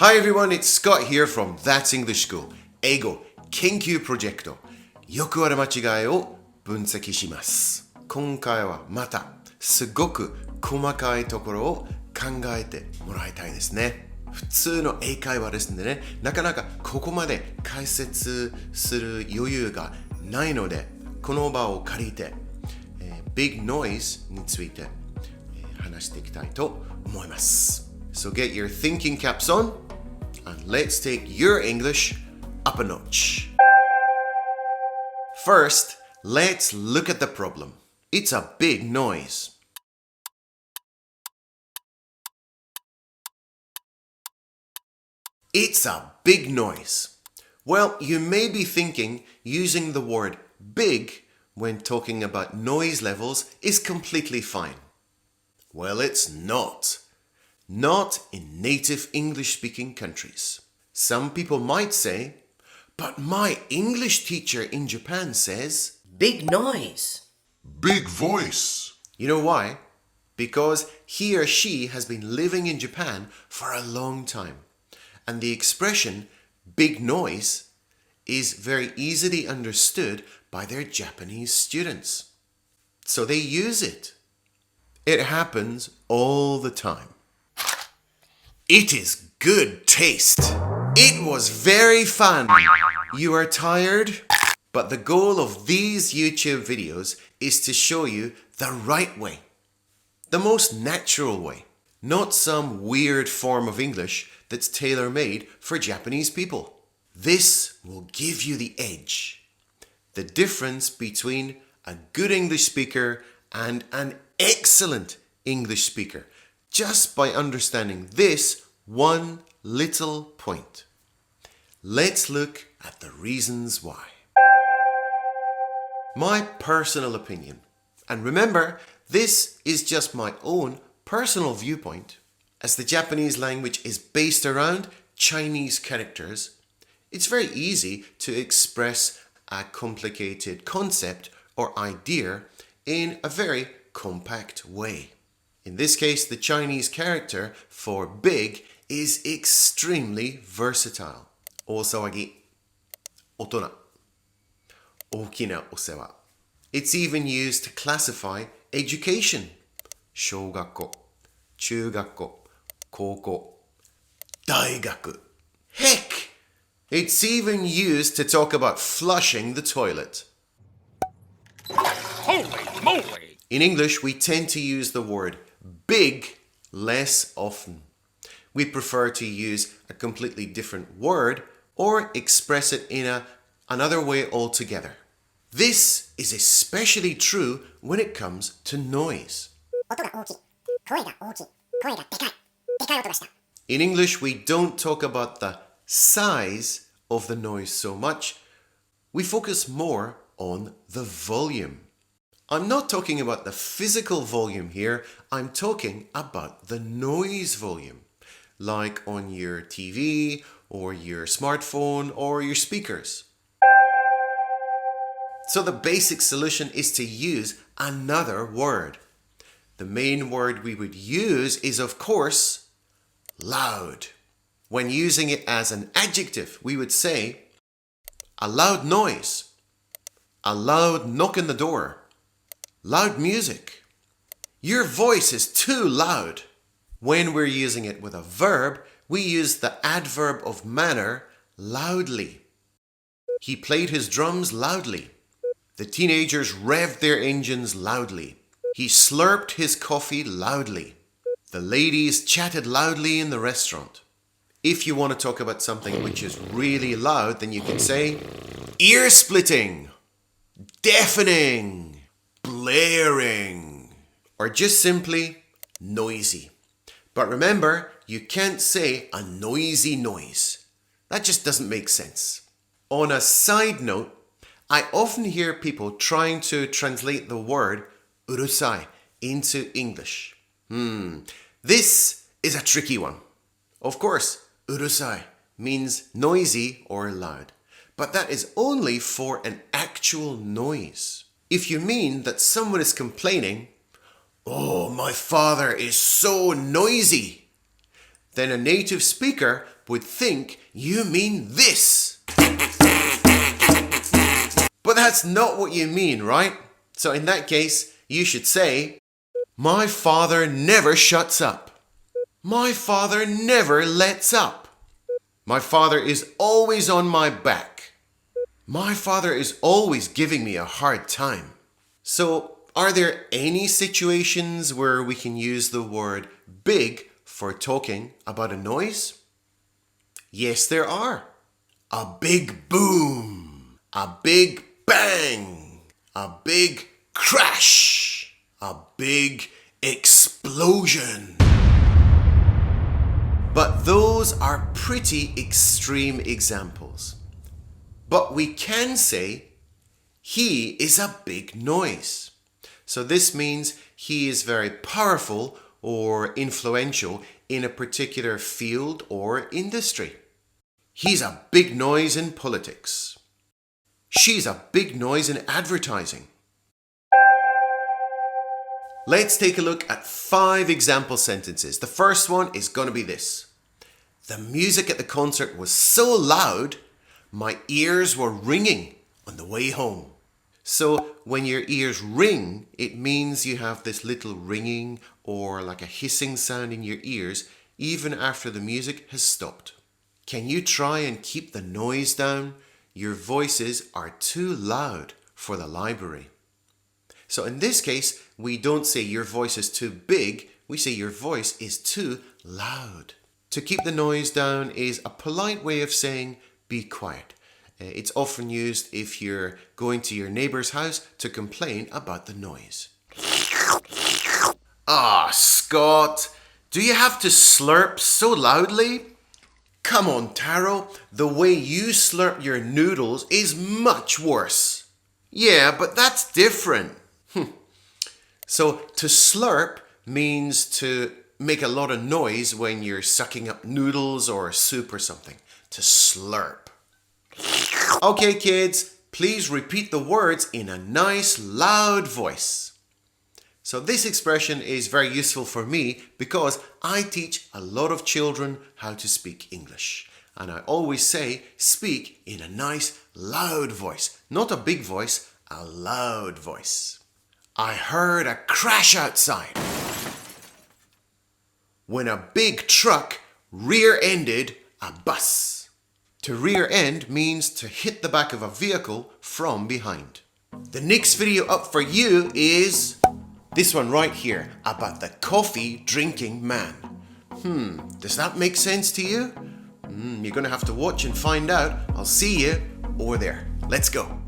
Hi everyone, it's Scott here from That's English School 英語研究プロジェクト。よくある間違いを分析します。今回はまたすごく細かいところを考えてもらいたいですね。普通の英会話ですんでね、なかなかここまで解説する余裕がないので、この場を借りて、Big Noise について、話していきたいと思います。So get your thinking caps on and let's take your English up a notch. First, let's look at the problem. It's a big noise. It's a big noise. Well, you may be thinking using the word big when talking about noise levels is completely fine. Well, it's not. Not in native English-speaking countries. Some people might say, but my English teacher in Japan says, Big noise. Big voice. You know why? Because he or she has been living in Japan for a long time. And the expression big noise is very easily understood by their Japanese students. So they use it. It happens all the time. It is good taste. It was very fun. You are tired? But the goal of these YouTube videos is to show you the right way. The most natural way. Not some weird form of English that's tailor-made for Japanese people. This will give you the edge. The difference between a good English speaker and an excellent English speaker. Just by understanding this one little point. Let's look at the reasons why. My personal opinion. And remember, this is just my own personal viewpoint. As the Japanese language is based around Chinese characters, it's very easy to express a complicated concept or idea in a very compact way. In this case, the Chinese character for big is extremely versatile. 大騒ぎ、大人、大きなお世話。It's even used to classify education. 小学校、中学校、高校、大学。Heck! It's even used to talk about flushing the toilet. Holy moly! In English, we tend to use the word big less often. We prefer to use a completely different word or express it in another way altogether. This is especially true when it comes to noise. 音が大きい。声が大きい。声がでかい。でかい音がした。In English, we don't talk about the size of the noise so much. We focus more on the volume. I'm not talking about the physical volume here. I'm talking about the noise volume, like on your TV or your smartphone or your speakers. So the basic solution is to use another word. The main word we would use is, of course, loud. When using it as an adjective, we would say, a loud noise, a loud knock on the door, loud music. Your voice is too loud. When we're using it with a verb, we use the adverb of manner, loudly. He played his drums loudly. The teenagers revved their engines loudly. He slurped his coffee loudly. The ladies chatted loudly in the restaurant. If you want to talk about something which is really loud, then you can say ear-splitting, deafening, blaring, or just simply noisy. But remember, you can't say a noisy noise. That just doesn't make sense. On a side note, I often hear people trying to translate the word urusai into English. This is a tricky one. Of course, urusai means noisy or loud, but that is only for an actual noise. If you mean that someone is complaining, "Oh, my father is so noisy," then a native speaker would think you mean this. But that's not what you mean, right? So in that case, you should say, my father never shuts up. My father never lets up. My father is always on my back. My father is always giving me a hard time. So, are there any situations where we can use the word big for talking about a noise? Yes, there are. A big boom. A big bang. A big crash. A big explosion. But those are pretty extreme examples. But we can say, he is a big noise. So this means he is very powerful or influential in a particular field or industry. He's a big noise in politics. She's a big noise in advertising. Let's take a look at 5 example sentences. The first one is going to be this. The music at the concert was so loud, my ears were ringing on the way home. So when your ears ring, it means you have this little ringing or like a hissing sound in your ears even after the music has stopped. Can you try and keep the noise down? Your voices are too loud for the library. So in this case, we don't say your voice is too big, we say your voice is too loud. To keep the noise down is a polite way of saying be quiet. It's often used if you're going to your neighbor's house to complain about the noise. Scott, do you have to slurp so loudly? Come on, Taro, the way you slurp your noodles is much worse. Yeah, but that's different. So to slurp means to make a lot of noise when you're sucking up noodles or soup or something. To slurp. Okay, kids, please repeat the words in a nice, loud voice. So this expression is very useful for me because I teach a lot of children how to speak English. And I always say, speak in a nice, loud voice. Not a big voice, a loud voice. I heard a crash outside when a big truck rear-ended a bus. To rear end means to hit the back of a vehicle from behind. The next video up for you is this one right here about the coffee drinking man. Does that make sense to you? You're going to have to watch and find out. I'll see you over there. Let's go.